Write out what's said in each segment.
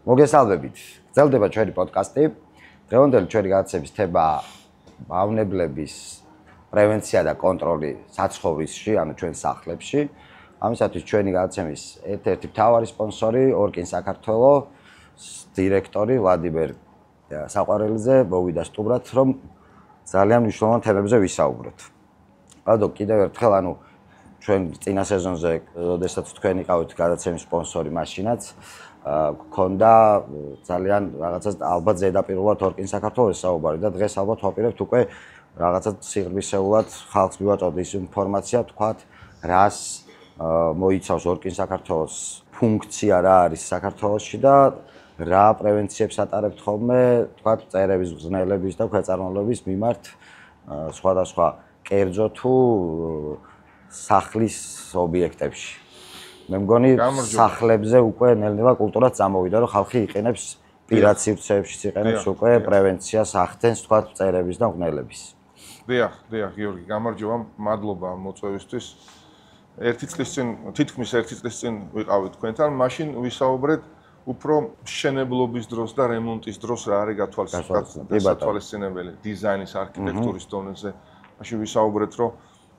მოგესალმებით. გრძელდება ჩვენი პოდკასტი. დღევანდელი ჩვენი გადაცემის თემა მავნებლების პრევენცია და კონტროლი საცხოვრისში, ანუ ჩვენ სახლებში. ამისათვის ჩვენი გადაცემის ერთ-ერთი მთავარი სპონსორი ორკინ საქართველოს დირექტორი ვლადიმერ საყვარელიძე მოვიდა სტუმრად, რომ ძალიან მნიშვნელოვან თემებზე ვისაუბროთ. გადო კიდევ ერთხელ, ანუ ჩვენ წინა სეზონზე, როდესაც თქვენ იყავით გადაცემის სპონსორი, მაშინაც გქონდა ძალიან რაღაცა ალბათ ზედაპირულად ორკინ საქართველოს საუბარი და დღეს ალბათ ვაპირებთ უკვე რაღაცა სიღრმისეულად ხალხს მივაწოდოთ ის ინფორმაცია, თქვათ, რას მოიცავს ორკინ საქართველოს ფუნქცია რა არის საქართველოში და რა პრევენციებს ატარებთ ხოლმე, თქვათ, წერების, გზნელების და ქვეწარმავლების მიმართ სხვადასხვა კერძო თუ სახლის ობიექტებში. მე მგონი სახლებზე უკვე ნელ-ნელა კულტურაც წამოვიდა, რომ ხალხი იყენებს პირად სივრცეებშიც იყენებს უკვე პრევენციას ახდენს, თქვათ, წერების და გზნელების. დიახ, გიორგი, გამარჯობა, მადლობა მოწვევისთვის. თითქმის ერთი წლის წინ ვიყავით თქვენთან, მაშინ ვისაუბრეთ უფრო მშენებლობის დროს და რემონტის დროს რა არის გათვალისწინებელი დიზაინის, არქიტექტურის დონეზე. მაშინ ვისაუბრეთ, რომ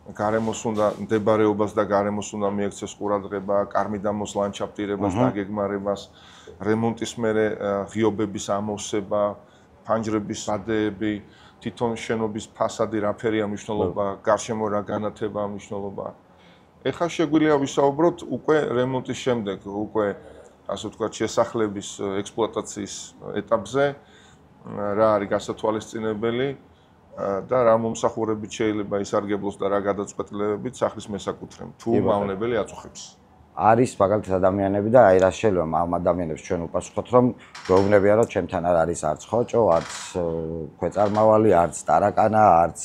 გარემოს უნდა მდებარეობას და გარემოს უნდა მიექცეს ყურადღება, კარმიდამოს ლანდშაფტირებას, დაგეგმარებას, რემონტის მერე ღიობების ამოვსება, ფანჯრების ბადეები, თვითონ შენობის ფასადი რა ფერია მნიშვნელობა, გარშემო რა განათება მნიშვნელობა. ეხლა შეგვიძლია ვისაუბროთ უკვე რემონტის შემდეგ, უკვე ასე ვთქვათ, შესახლების ექსპლუატაციის ეტაპზე, რა არის გასათვალისწინებელი და რა მომსახურებით შეიძლება ისარგებლოს და რა გადაწყვეტილებებით სახლის მესაკუთრემ თუ მავნებელი აწუხებს. არის მაგალითად ადამიანები და აი რა შეიძლება ამ ადამიანებს ჩვენ უპასუხოთ, რომ გვეუბნებიან, რომ ჩემთან არ არის არც ხოჭო, არც ქვეწარმავალი, არც ტარაკანა, არც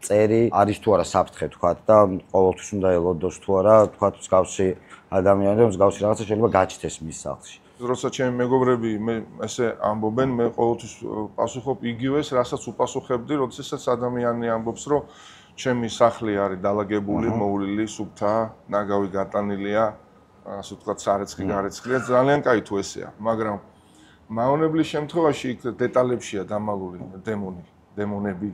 წერი, არის თუ არა საფრთხე, თქვათ, და ყოველთვის უნდა ელოდოს თუ არა, თქვათ, მსგავსი ადამიანები, რომ მსგავსი რაღაცა შეიძლება გაჩნდეს მის სახლში. როცა ჩემი მეგობრები მე ესე ამბობენ, მე ყოველთვის პასუხობ იგივეს, რასაც უპასუხებდი, როდესაც ადამიანი ამბობს, რომ ჩემი სახლი არის დალაგებული, მოვლილი, სუფთა, ნაგავი გატანილია, ასე ვთქვათ, სარეცხი გარეცხლია, ძალიან კაი თუ ესეა, მაგრამ მავნებლის შემთხვევაში იქ დეტალებშია დამალული დემონები.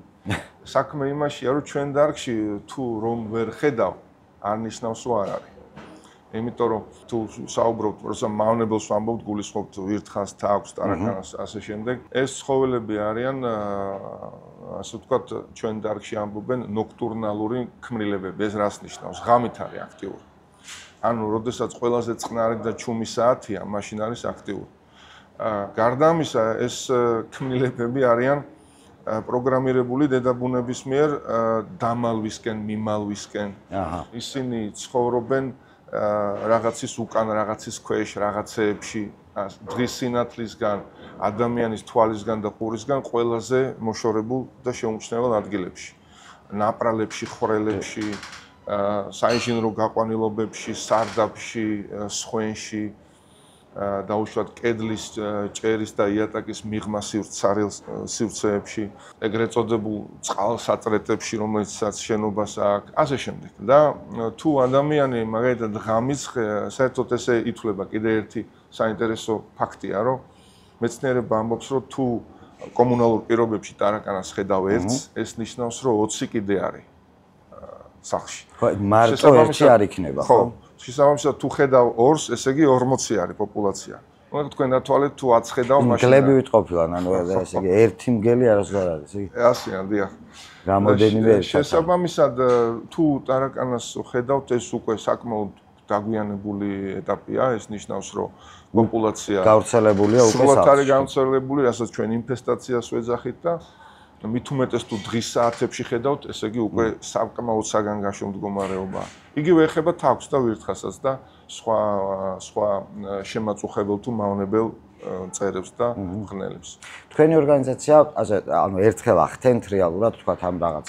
საქმე იმაშია, რომ ჩვენ დარგში თუ რომ ვერ ხედავ, არ ნიშნავს, რომ არ არის. იმიტომ რომ თუ საუბრობთ, როცა მავნებელს ვამბობთ, გულისხმობთ ვირთხას, თაგვს, ტარაკანას, ასე შემდეგ, ეს ცხოველები არიან, ასე ვთქვათ, ჩვენ დარგში ამბობენ ნოქტურნალური ქმნილებები. ეს რას ნიშნავს? ღამით არის აქტიური. ანუ, როდესაც ყველაზე წყნარი და ჩუმი საათია, მაშინ არის აქტიური. გარდა ამისა, ეს ქმნილებები არიან პროგრამირებული დედაბუნების მიერ დამალვისკენ, მიმალვისკენ. ისინი ცხოვრობენ რაღაცის უკან, რაღაცის ქვეშ, რაღაცეებში, დღის სინათლისგან, ადამიანის თვალისგან და ყურისგან ყველაზე მოშორებულ და შეუმჩნეველ ადგილებში. ნაპრალებში, ხვრელებში, საინჟინრო გაყვანილობებში, სარდაფში, სხვენში, დაუშვათ კედლის, ჭერის და იატაკის მიღმა სივრცეებში, ეგრეთ წოდებულ წყალსაწრეტებში, რომელიცაც შენობას აქვს, ასე შემდეგ. და თუ ადამიანი მაგალითად ღამის საერთოდ ესე ითვლება, კიდე ერთი საინტერესო ფაქტია, რომ მეცნიერება ამბობს, რომ თუ კომუნალურ პირობებში ტარაკანას ხედავ ერთს, ეს ნიშნავს, რომ 20 კიდე არის სახლში. ხო, მარტო ერთი არ იქნება, ხო? შესაბამისად, თუ ხედავ ორს, ესე იგი 40 არის პოპულაცია. ნუ თქვენ დათვალეთ, თუ 10 ხედავ, მაშინ მგლები ვიტყობილან, ანუ ესე იგი ერთი მგელი არასდროს არ არის, იგი. ასეა, დიახ. რამოდენიმე ერთად. შესაბამისად, თუ ტარაკანას ხედავთ, ეს უკვე საკმაოდ დაგვიანებული ეტაპია, ეს ნიშნავს, რომ პოპულაცია გავრცელებულია უკვე სრულად არის გავრცელებული, რასაც ჩვენ ინფესტაციას ვეძახით და მით უმეტეს თუ დღის საათებში ხედავთ, ესე იგი უკვე საკმაოდ საგანგაშო მდგომარეობაა. იგივე ეხება თაგვს და ვირთხასაც და სხვა შემაწუხებელ თუ მავნებელ წერებს და მღნელებს. თქვენი ორგანიზაცია, ანუ ერთხელ ახდენთ რეალურად, თქვათ, ამ რაღაც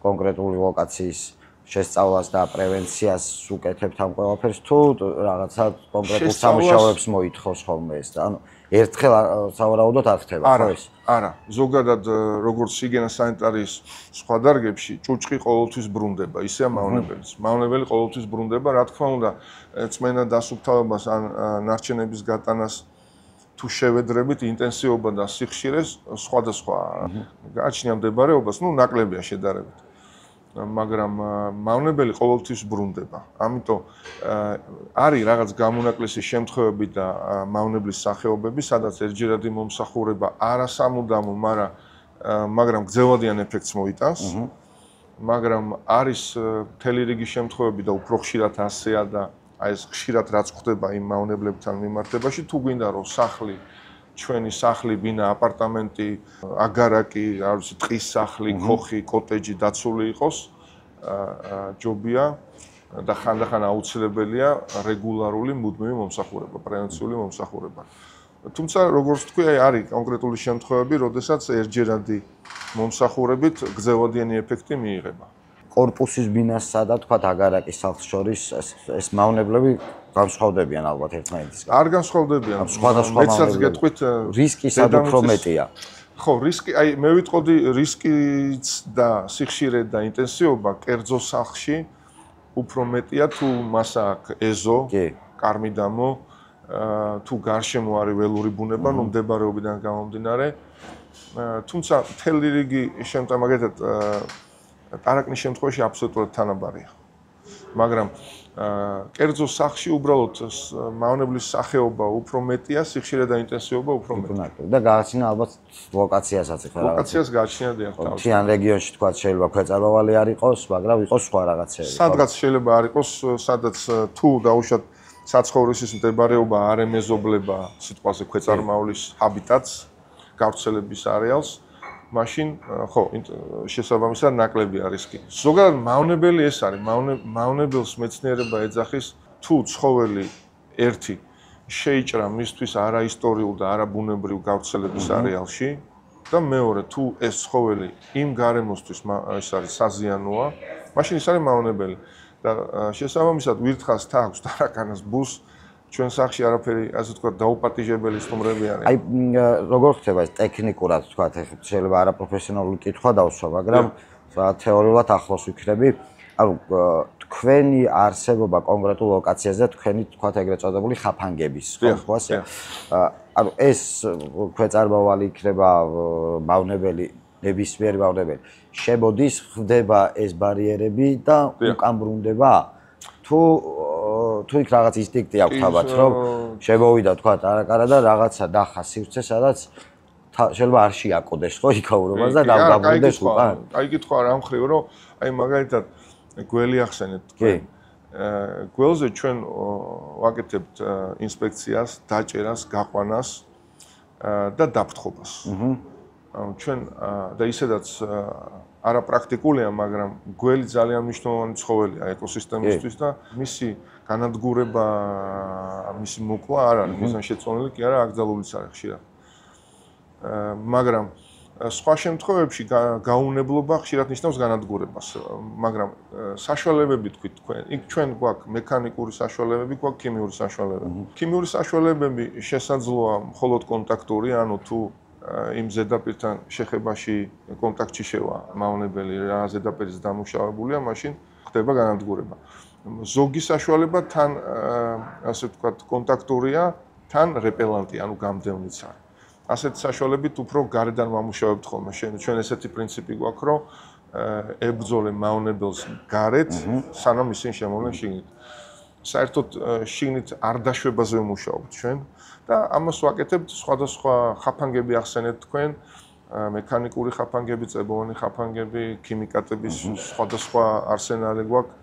კონკრეტული ლოკაციის შესწავლას და პრევენციას უკეთებთ ამ ყველაფერს თუ რაღაცა კონკრეტულ სამუშაოებს მოითხოვს ხოლმე ეს და ანუ ერთხელ სავარაუდოდ არ ხდება ხო ეს? არა, ზოგადად როგორც ჰიგიენას სანიტარიის სხვა დარგებში ჭუჭყი ყოველთვის ბრუნდება, ისეა მავნებელიც. მავნებელი ყოველთვის ბრუნდება, რა თქმა უნდა, წმენა დასუფთავებას ან ნარჩენების გატანას თუ შევედრებით ინტენსივობა და სიხშირეს სხვადასხვა გააჩნია მდებარეობას, ნაკლებია შედარებით. მაგრამ მავნებელი ყოველთვის ბრუნდება. ამიტომ არის რაღაც გამონაკლისი შემთხვევები და მავნებლის სახეობები, სადაც ერთჯერადი მომსახურება არასამუდამო, მაგრამ გრძელვადიან ეფექტს მოიტანს. მაგრამ არის მთელი რიგი შემთხვევები და უფრო ხშირად ასეა და აი ეს ხშირად რაც ხდება იმ მავნებლებთან მიმართებაში, თუ გვინდა რომ სახლი, ჩვენი სახლი, ბინა, აპარტამენტი, აგარაკი, არ ვიცი, ტყის სახლი, ქოხი, კოტეჯი დაცული იყოს, ჯობია და ხანდახან აუცილებელია რეგულარული მუდმივი მომსახურება, პრევენციული მომსახურება. თუმცა როგორც თქვი, არის კონკრეტული შემთხვევები, როდესაც ერთჯერადი მომსახურებით გრძელვადიანი ეფექტი მიიღება. კორპუსის ბინასა და თქვა აგარაკის სახლს შორის ეს მავნებლები განსხვავდებიან ალბათ ერთმანეთისგან. არ განსხვავდებიან. მეცაც გეტყვით რისკი სად უფრო მეტია. ხო, რისკი, მე ვიტყოდი რისკიც და სიხშირე და ინტენსივობა კერძო სახლში უფრო მეტია თუ მას აქვს ეზო, კარმიდამო, თუ გარშემო არის ველური ბუნება, მდებარეობიდან გამომდინარე. თუმცა მთელი რიგი შემთხვევაში მაგალითად ტარაკნის შემთხვევაში აბსოლუტურად თანაბარია. მაგრამ კერძო სახლში უბრალოდ მავნებლის სახეობა უფრო მეტია, სიხშირე და ინტენსივობა უფრო მეტია. და გააჩნია ალბათ ლოკაციასაც ახლა. ლოკაციას გააჩნია დიახ. თიან რეგიონში თქვა შეიძლება ქვეწარმავალი არ იყოს, მაგრამ იყოს სხვა რაღაცები. სადღაც შეიძლება არ იყოს, სადაც თუ დაუშვათ საცხოვრისის მდებარეობა არ ემეზობლება სიტყვაზე ქვეწარმავლის ჰაბიტატს, გავრცელების არეალს, მაშინ ხო, შესაბამისად ნაკლებია რისკი. ზოგადად მავნებელი ეს არის, მავნებელს მეცნიერება ეძახის, თუ ცხოველი ერთი შეიჭრა მისთვის არაისტორიულ და არაბუნებრივ გავრცელების არეალში და მეორე თუ ეს ცხოველი იმ გარემოსთვის ეს არის საზიანოა, მაშინ ის არის მავნებელი. და შესაბამისად ვირთხას თავს ტარაკანას ბუს ჩვენ სახლში არაფერი ასე ვთქვათ დაუპატიჟებელი სტუმრები არის. აი როგორ ხდება ეს ტექნიკურად ვთქვათ, შეიძლება არაპროფესიონალური კითხვა დავსვა, მაგრამ თეორიულად ახლოს ვიქნები. ანუ თქვენი არსებობა კონკრეტულ ლოკაციაზე თქვენი ვთქვათ ეგრეთ წოდებული ხაფანგების, ხო ასე? ანუ ეს ქვეწარმავალი იქნება მავნებელი ნებისმიერ მავნებელი. შემოდის, ხდება ეს ბარიერები და უკან ბრუნდება? თუ იქ რაღაც ინსტინქტი აქვს ალბათ, რომ შემოვიდა თქვა ტარაკარა და რაღაცა დახა სივრცე, სადაც შეიძლება არ შეაკოდეს ხო იქაურობას და დაბრუნდეს უკან. აი კითხვა რა მხრივ, რომ აი მაგალითად გველი ახსენეთ თქვენ. გველზე ჩვენ ვაკეთებთ ინსპექციას, დაჭერას, გაყვანას და დაფრთხობას. ჩვენ და ისედაც არაპრაქტიკულია, მაგრამ გველი ძალიან მნიშვნელოვანი ცხოველია ეკოსისტემისთვის და მისი განადგურება, მისი მოკვლა არ არის მიზანშეწონილი, კი არა, აკრძალულიც არის ხშირად. მაგრამ სხვა შემთხვევებში გაუნებლობა ხშირად ნიშნავს განადგურებას, მაგრამ საშუალებები თქვით თქვენ, იქ ჩვენ გვაქვს მექანიკური საშუალებები, გვაქვს ქიმიური საშუალებები. ქიმიური საშუალებები შესაძლოა მხოლოდ კონტაქტური, ანუ თუ იმ ზედაპირთან შეხებაში კონტაქტში შევა მავნებელი რა ზედაპირის დამუშავებულია, მაშინ ხდება განადგურება. ზოგი საშუალება თან ასე ვთქვათ კონტაქტურია, თან რეპელანტი, ანუ გამდევნიც არის. ასეთი საშუალებით უფრო გარედან ვამუშავებთ ხოლმე. ჩვენ ესეთი პრინციპი გვაქვს, რომ ებრძოლე მავნებელს გარეთ, სანამ ისინი შემოვლენ შიგნით. საერთოდ შიგნით არ დაშვებაზე ვმუშაობთ ჩვენ. და ამას ვაკეთებთ სხვადასხვა ხაფანგები ახსენეთ თქვენ, მექანიკური ხაფანგები, წებოვანი ხაფანგები, ქიმიკატების სხვადასხვა არსენალი გვაქვს.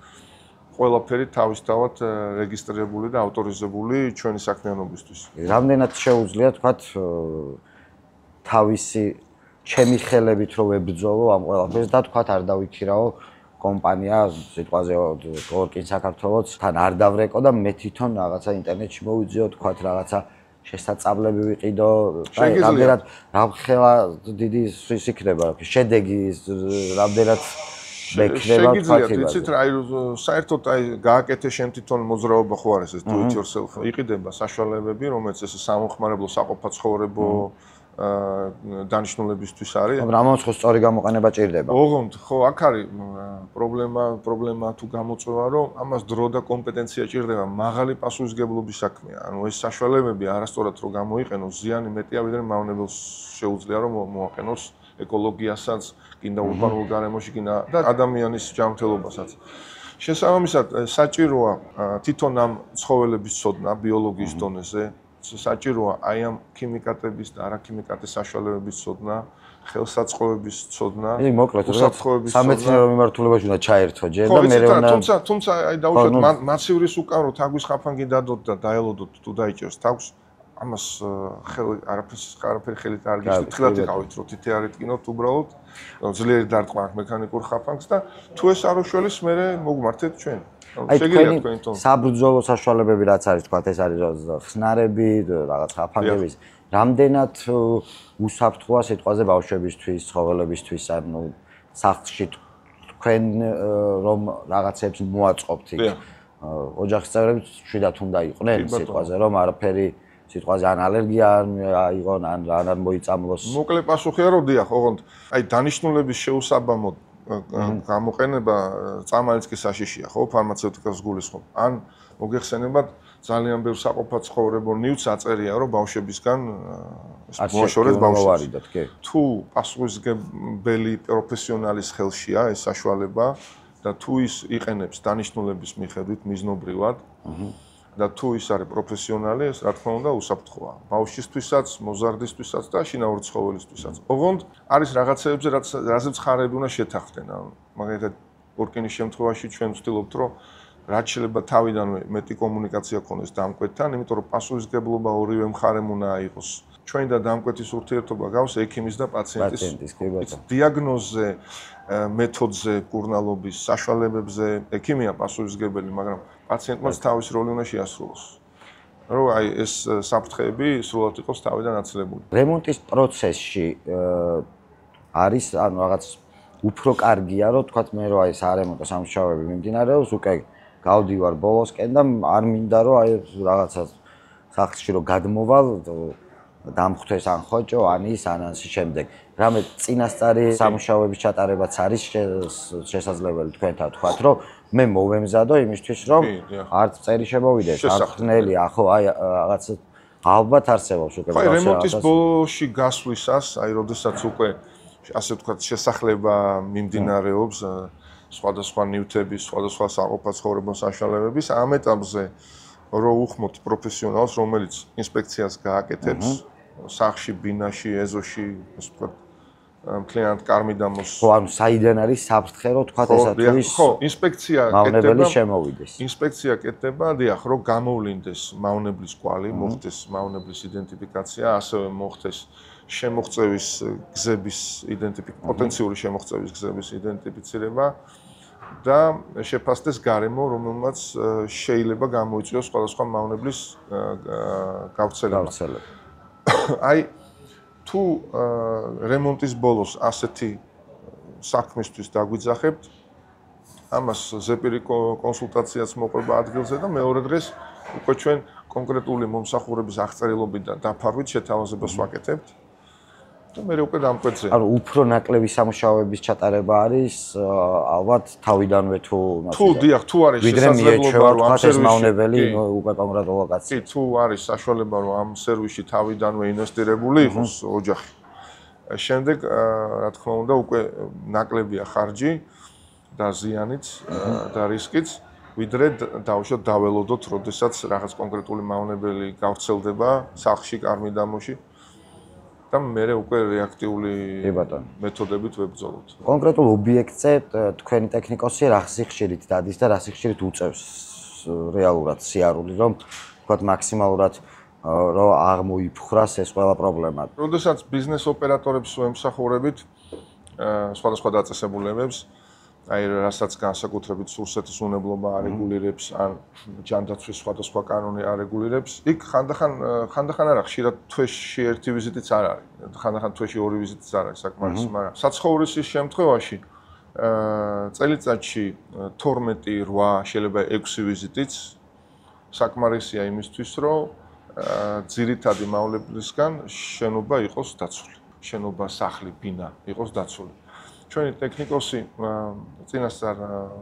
ყველაფერი თავისთავად რეგისტრირებული და ავტორიზებული ჩვენი საქმიანობისთვის. რამდენად შეუძლია თქვათ თავისი ჩემი ხელებით რომ ებრძოლო ამ ყველაფერს და თქვათ არ დავიქირაო კომპანია სიტყვაზე ორკინ საქართველოს თან არ დავრეკო და მე თვითონ რაღაცა ინტერნეტში მოვიძიო თქვათ რაღაცა შესაძლებლები ვიყიდო და რამდენად რამხელა დიდი ის იქნება შედეგი რამდენად მექნება თქვათ იცით რა საერთოდ აი გააკეთე შენ თვითონ მოძრაობა ხო არის ეს do it yourself იყიდება საშუალებები რომელიც ეს სამომხმარებლო საყოფაცხოვრებო დანიშნულებისთვის არის. მაგრამ ამას ხო სწორი გამოყენება ჭირდება. ოღონდ ხო აქ არის პრობლემა თუ გამოწვევა, რომ ამას დრო და კომპეტენცია ჭირდება, მაღალი პასუხისმგებლობის საქმეა. ანუ ეს საშუალებები არასწორად რო გამოიყენოს, ზიანი მეტია ვიდრე მავნებელს შეუძლია რომ მოაყენოს ეკოლოგიასაც, კიდე ურბანულ გარემოში, კიდე და ადამიანის ჯანმრთელობასაც. შესაბამისად, საჭიროა თვითონ ამ ცხოველების ცოდნა ბიოლოგიის დონეზე, საჭიროა აი ამ ქიმიკატების და არაქიმიკატის საშუალებების ცოდნა, ხელსაწყოების ცოდნა, უსაფრთხოების ცოდნა. სამეცნიერო მიმართულებაში უნდა ჩაერთო ჯერ და მე თუმცა აი დაუშვათ მასივრის უკან რო თაგვის ხაფანგი დადოთ და დაელოდოთ თუ დაიჭერს თავს ამას არაფერი ხელით არ გიშლით, თლად იყავით, რომ თითე არ იტკინოთ უბრალოდ, ძლიერი დარტყმა აქვს მექანიკურ ხაფანგს და თუ ეს არ უშველის, მე მოგმართეთ ჩვენ. შეგიძლიათ თქვენ თვითონ საბრძოლო საშუალებები რაც არის, თქვათ ეს არის ხსნარები, რაღაც ხაფანგების, რამდენად უსაფრთხოა სიტყვაზე ბავშვებისთვის, ცხოველებისთვის, ანუ სახლში თქვენ რომ რაღაცებს მოაწყობთ იქ. ოჯახის წევრები შვიდათ უნდა იყვნენ სიტყვაზე, რომ არაფერი სიტყვაზე ან ალერგია აიღონ, ან რანან მოიწამლოს. მოკლე პასუხია, რომ დიახ, ოღონდ აი დანიშნულების შეუსაბამო გამოყენება წამალიც კი საშიშია, ხო, ფარმაცევტიკას გულისხმობ. ან მოგეხსენებათ ძალიან ბევრ საყოფად ცხოვრებულ ნივთს აწერია, რომ ბავშვებისგან მოაშორეთ ბავშვებს. თუ პასუხისმგებელი პროფესიონალის ხელშია ეს საშუალება და თუ ის იყენებს დანიშნულების მიხედვით მიზნობრივად, და თუ ის არის პროფესიონალი, ეს რა თქმა უნდა უსაფრთხოა. ბავშვისთვისაც, მოზარდისთვისაც და შინაური ცხოველისთვისაც. ოღონდ არის რაღაცეებზე, რაზეც ხარები უნდა შეთანხმდნენ. მაგალითად, ორკინის შემთხვევაში ჩვენ ვცდილობთ, რომ რაც შეიძლება თავიდანვე მეტი კომუნიკაცია ქონდეს დამკვეთთან, იმიტომ რომ პასუხისმგებლობა ორივე მხარემ უნდა აიღოს. ჩვენ და დამკვეთის ურთიერთობა გავს ექიმის და პაციენტის დიაგნოზზე, მეთოდზე, კურნალობის, საშუალებებზე. ექიმია პასუხისმგებელი, მაგრამ პაციენტმაც თავის როლი უნდა შეასრულოს. რომ აი ეს საფრთხეები სრულად იყოს თავიდან აცილებული. რემონტის პროცესში არის ანუ რაღაც უფრო კარგია, რომ თქვათ მე რომ აი სარემონტო სამუშაოები მიმდინარეობს, უკვე გავდივარ ბოლოსკენ და არ მინდა რომ აი რაღაცა სახლში რომ გადმოვალ დამხვდეს ან ხოჭო, ან ის ან ამის შემდეგ. რამე წინასწარი სამუშაოების ჩატარებაც არის შესაძლებელი თქვენთან თქვათ, რომ მე მოვემზადო იმისთვის, რომ არც წერი შემოვიდეს, არ ხნელი, ახო აი რაღაც ალბათ არსებობს უკვე პროცესი. რემონტის ბოლოში გასვლისას, აი როდესაც უკვე ასე ვთქვათ, შესახლება მიმდინარეობს სხვადასხვა ნივთების, სხვადასხვა საყოფად ცხოვრებულ საშუალებების, ამ ეტაპზე რო უხმოთ პროფესიონალს, რომელიც ინსპექციას გააკეთებს სახლში, ბინაში, ეზოში, ასე ვთქვათ, მთლიანად კარმიდამოს. ხო, ანუ საიდან არის საფრთხე, რომ თქვათ ესათვის ხო, ინსპექცია მავნებელი შემოვიდეს. ინსპექცია კეთდება, დიახ, რომ გამოვლინდეს მავნებლის კვალი, მოხდეს მავნებლის იდენტიფიკაცია, ასევე მოხდეს შემოღწევის გზების პოტენციური შემოღწევის გზების იდენტიფიცირება და შეფასდეს გარემო, რომელმაც შეიძლება გამოიწვიოს სხვადასხვა მავნებლის გავრცელება. აი თუ რემონტის ბოლოს ასეთი საქმისთვის დაგვიძახებთ, ამას ზეპირი კონსულტაციაც მოყვება ადგილზე და მეორე დღეს უკვე ჩვენ კონკრეტული მომსახურების აღწერილობით და დაფარვით შეთავაზებას ვაკეთებთ. და მე უკვე დამკვეთზე. ანუ უფრო ნაკლები სამუშაოების ჩატარება არის ალბათ თავიდანვე თუ დიახ, თუ არის შესაძლებლობა რომ ამ სერვისი უკვე კონკრეტულ ლოკაციაზე. თუ არის საშუალება რომ ამ სერვისში თავიდანვე ინვესტირებული იყოს ოჯახი. შემდეგ რა თქმა უნდა უკვე ნაკლებია ხარჯი და ზიანიც და რისკიც, ვიდრე დავუშვათ დაველოდოთ, როდესაც რაღაც კონკრეტული მავნებელი გავრცელდება სახლში, კარმიდამოში. და მე უკვე რეაქტიული მეთოდებით ვებრძოლოთ. კონკრეტულ ობიექტზე თქვენი ტექნიკოსი რა სიხშირით დადის და რა სიხშირით უწევს რეალურად სიარული, რომ თქვათ მაქსიმალურად რომ აღმოიფხრას ეს ყველა პრობლემა. როდესაც ბიზნეს ოპერატორებს ვემსახურებით სხვადასხვა დაწესებულებებს, აი რასაც განსაკუთრებით სურსეთის უნებლობა არეგულირებს, ან ჯანდაცვის სხვადასხვა კანონი არეგულირებს, იქ ხანდახან არა, ხშირად თვეში ერთი ვიზიტიც არ არის. ხანდახან თვეში ორი ვიზიტიც არ არის საკმარისი, მაგრამ საცხოვრისის შემთხვევაში წელიწადში 12, 8, შეიძლება 6 ვიზიტიც საკმარისია იმისთვის, რომ ძირითადი მავნებლისგან შენობა იყოს დაცული. შენობა, სახლი, ბინა იყოს დაცული. ჩვენი ტექნიკოსი წინასწარ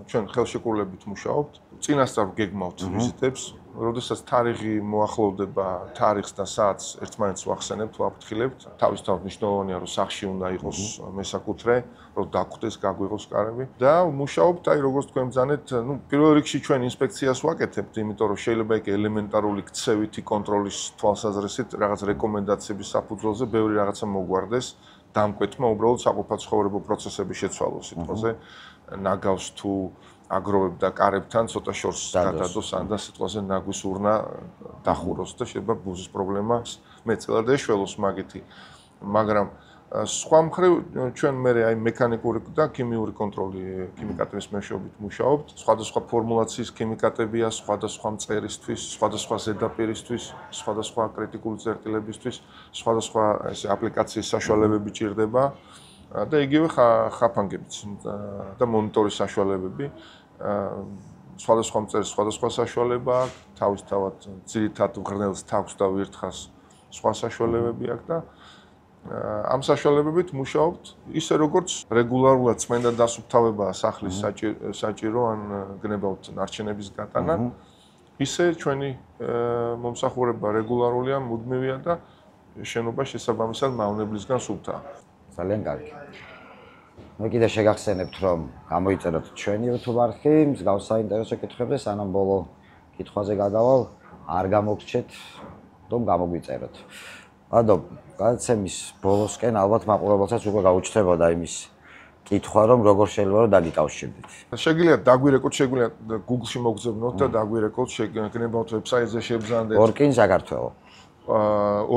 ჩვენ ხელშეკრულებით მუშაობთ. წინასწარ გეგმავთ ვიზიტებს, როდესაც თარიღი მოახლოვდება თარიღს და საათს ერთმანეთს ვახსენებთ, ვაფრთხილებთ. თავისთავად მნიშვნელოვანია, რომ სახლში უნდა იყოს მესაკუთრე, რომ დაგხვდეს, გაგვიღოს კარები და მუშაობთ, აი როგორც თქვენ ბრძანეთ, პირველ რიგში ჩვენ ინსპექციას ვაკეთებთ, იმიტომ რომ შეიძლება იქ ელემენტარული ქცევითი კონტროლის თვალსაზრისით რაღაც რეკომენდაციების საფუძველზე ბევრი რაღაცა მოგვარდეს. დამკვეთმა უბრალოდ საყოფაცხოვრებო პროცესების შეცვალოს სიტყვაზე ნაგავს თუ აგროვებდა კარებთან ცოტა შორს გადადოს ან და სიტყვაზე ნაგვის урნა დახუროს და შეიძლება ბუზის პრობლემა მეწელა და ეშველოს მაგითი მაგრამ სხვა მხრივ ჩვენ მე აი მექანიკური და ქიმიური კონტროლი ქიმიკატების მეშვეობით მუშაობთ სხვადასხვა ფორმულაციის ქიმიკატებია სხვადასხვა მწერისთვის სხვადასხვა ზედაპირისთვის სხვადასხვა კრიტიკული წერტილებისთვის სხვადასხვა ეს აპლიკაციის საშუალებები ჭირდება და იგივე ხაფანგებიც და მონიტორის საშუალებები სხვადასხვა მწერის სხვადასხვა საშუალება აქვს თავისთავად ძირითად ღრნელს თავს და ვირთხას სხვა საშუალებები აქვს და ამ საშუალებებით მუშაობთ ისე როგორც რეგულარულად წმენდა დასუფთავებაა სახლის საჭირო ან გნებავთ ნარჩენების გატანა ისე ჩვენი მომსახურება რეგულარულია მუდმივია და შენობა შესაბამისად მავნებლისგან სუფთაა ძალიან კარგი მე კიდე შეგახსენებთ რომ გამოიწეროთ ჩვენი YouTube არხი მსგავს საინტერესო კითხვებზე სანამ ბოლო კითხვაზე გადავალ არ გამოგრჩეთ რომ გამოგვიწეროთ ადო გადაცემის ბოლოსკენ ალბათ მაყურებელსაც უკვე გაუჩნდებოდა იმის კითხვა რომ როგორ შეიძლება რომ დაგიკავშირდეთ. შეგიძლიათ დაგვირეკოთ, შეგიძლიათ Google-ში მოგზავნოთ და დაგვირეკოთ, შეგნებავთ ვებსაიტზე შევბრძანდეთ. ორკინ საქართველო.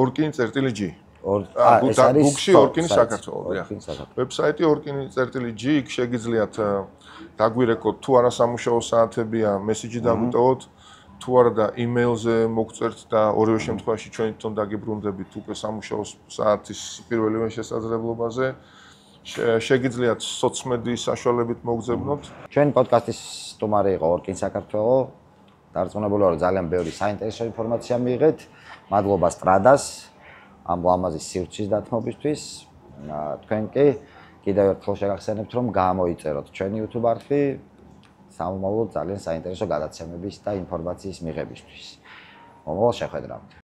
orkin.g. Google-ში orkin საქართველო. ვებსაიტი orkin.g იქ შეგიძლიათ დაგვირეკოთ თუ არა სამუშაო საათებია, მესიჯი დაგვიტოვოთ. თუ არა და email-ზე მოგწერთ და ორივე შემთხვევაში ჩვენ თვითონ დაგიბრუნდებით უკვე სამუშაო საათის პირველივე შესაძლებლობაზე. შეგიძლიათ სოციმედიის საშუალებით მოგზავნოთ. ჩვენი პოდკასტის სტუმარი იყო ორკინ საქართველო. დარწმუნებული ვარ, ძალიან ბევრი საინტერესო ინფორმაცია მიიღეთ. მადლობა სტრადას ამ ლამაზის სივრცის დათმობისთვის. თქვენ კი კიდევ ერთხელ შეგახსენებთ, რომ გამოიწეროთ ჩვენი YouTube არხი. სამომავლოდ ძალიან საინტერესო გადაცემების და ინფორმაციის მიღებისთვის. მომავალ შეხვედრამდე.